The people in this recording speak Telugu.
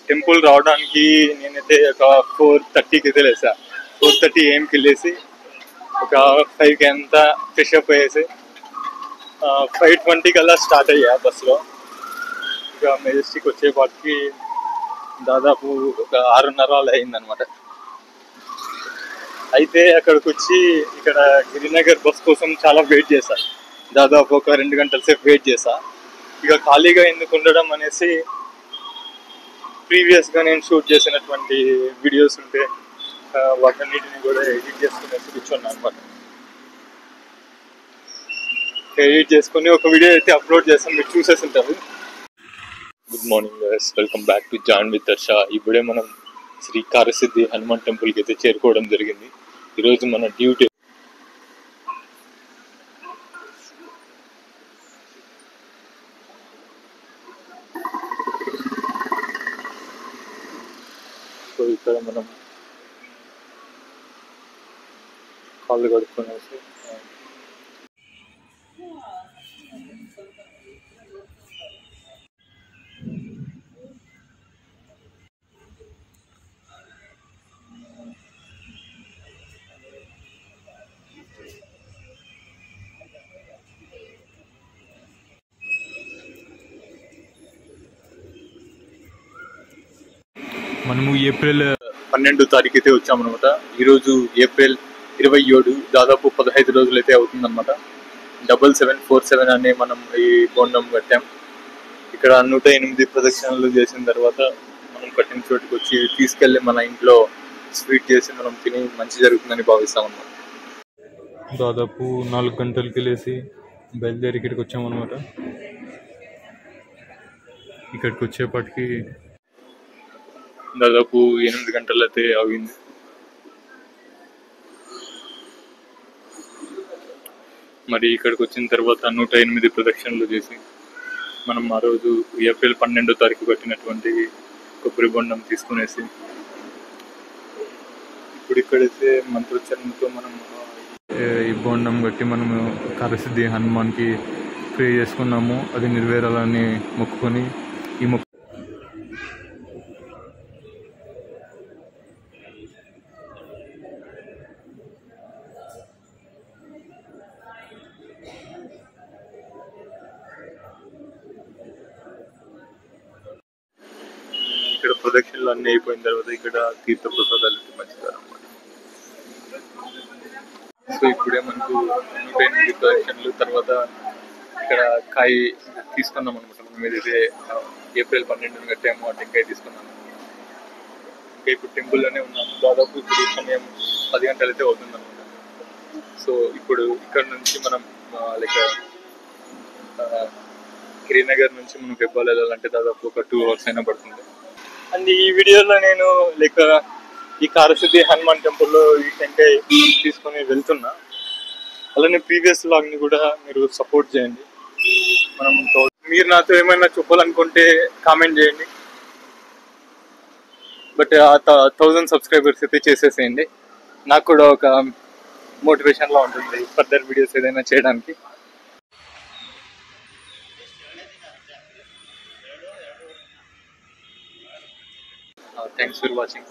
టెంపుల్ రావడానికి నేనైతే ఒక 4:30కి అయితే లేసా. 4:30 AM వెళ్ళేసి ఒక 5కి అంతా ఫ్రెష్ అప్ అయ్యేసి 5:20 కల్లా స్టార్ట్ అయ్యా బస్సులో. ఇక మెజెస్టిక్ వచ్చేపాటికి దాదాపు ఒక 6:30 అలా అయిందనమాట. అయితే అక్కడికి వచ్చి ఇక్కడ గిరినగర్ బస్ కోసం చాలా వెయిట్ చేశా. దాదాపు ఒక 2 గంటల సేపు వెయిట్ చేశా. ఇక ఖాళీగా ఎందుకు ఉండడం అనేసి ప్రీవియస్గా నేను షూట్ చేసినటువంటి వీడియోస్ ఉంటే వాటన్నిటిని కూడా ఎడిట్ చేసుకునేసి కూర్చున్నాను అనమాట. ఎడిట్ చేసుకుని ఒక వీడియో అయితే అప్లోడ్ చేస్తాను, మీరు చూసేసి ఉంటారు. Good morning guys, welcome back to జాన్ విత్ హర్ష. ఇప్పుడే మనం శ్రీ కారసిద్ధి హనుమాన్ టెంపుల్కి అయితే చేరుకోవడం జరిగింది. ఈరోజు మన డ్యూటీ. సో ఇక్కడ మనం కాళ్ళు కడుక్కునేసి మనము ఏప్రిల్ 12వ తారీఖు అయితే వచ్చామన్నమాట. ఈరోజు ఏప్రిల్ 27, దాదాపు 15 రోజులు అయితే అవుతుందన్నమాట. 7747 అనే మనం ఈ బోండం కట్టాం. ఇక్కడ 108 ప్రదక్షిణలు చేసిన తర్వాత మనం కట్టిన చోటుకి వచ్చి తీసుకెళ్ళి మన ఇంట్లో స్వీట్ చేసి మనం తిని మంచి జరుగుతుందని భావిస్తాం అన్నమాట. దాదాపు 4 గంటలకి లేసి బయలుదేరి ఇక్కడికి వచ్చామన్నమాట. ఇక్కడికి వచ్చేపాటికి దాదాపు 8 గంటలు అయితే అయింది. మరి ఇక్కడికి వచ్చిన తర్వాత 108 ప్రదక్షిణలు చేసి మనం ఆ రోజు ఏప్రిల్ 12వ తారీఖు కట్టినటువంటి కొబ్బరి బొండం తీసుకునేసి ఇప్పుడు ఇక్కడైతే మంత్రోచ్చరణతో మనం ఈ బొండం కట్టి మనము కారసిద్ధి హనుమాన్కి ప్రే చేసుకున్నాము. అది నెరవేరాలని మొక్కుకొని ఈ ఇక్కడ ప్రదక్షిణలు అన్నీ అయిపోయిన తర్వాత ఇక్కడ తీర్థ ప్రసాదాలు మంచిగా అన్నమాట. సో ఇప్పుడే మనకు 108 ప్రదక్షిణలు తర్వాత ఇక్కడ కాయ తీసుకున్నాం అనమాట. మనం ఏదైతే ఏప్రిల్ 12న కట్టామో ఆ టెంకాయ తీసుకున్నాము. ఇంకా ఇప్పుడు టెంపుల్లోనే ఉన్నాము. దాదాపు ఇప్పుడు సమయం 10 గంటలు అయితే అవుతుంది అనమాట. సో ఇప్పుడు ఇక్కడ నుంచి మనం లైక్ గిరినగర్ నుంచి మనం హెబ్బాల్ వెళ్ళాలంటే దాదాపు ఒక 2 hours అయినా పడుతుంది. అండ్ ఈ వీడియోలో నేను లైక్ ఈ కారసిద్ధి హనుమాన్ టెంపుల్లో ఈ టెంకాయ తీసుకొని వెళ్తున్నా. అలానే ప్రీవియస్ వ్లాగ్ని కూడా మీరు సపోర్ట్ చేయండి. మీరు నాతో ఏమైనా చెప్పాలనుకుంటే కామెంట్ చేయండి. బట్ 1000 సబ్స్క్రైబర్స్ అయితే చేసేసేయండి. నాకు కూడా ఒక మోటివేషన్లా ఉంటుంది ఫర్దర్ వీడియోస్ ఏదైనా చేయడానికి. Thanks for watching.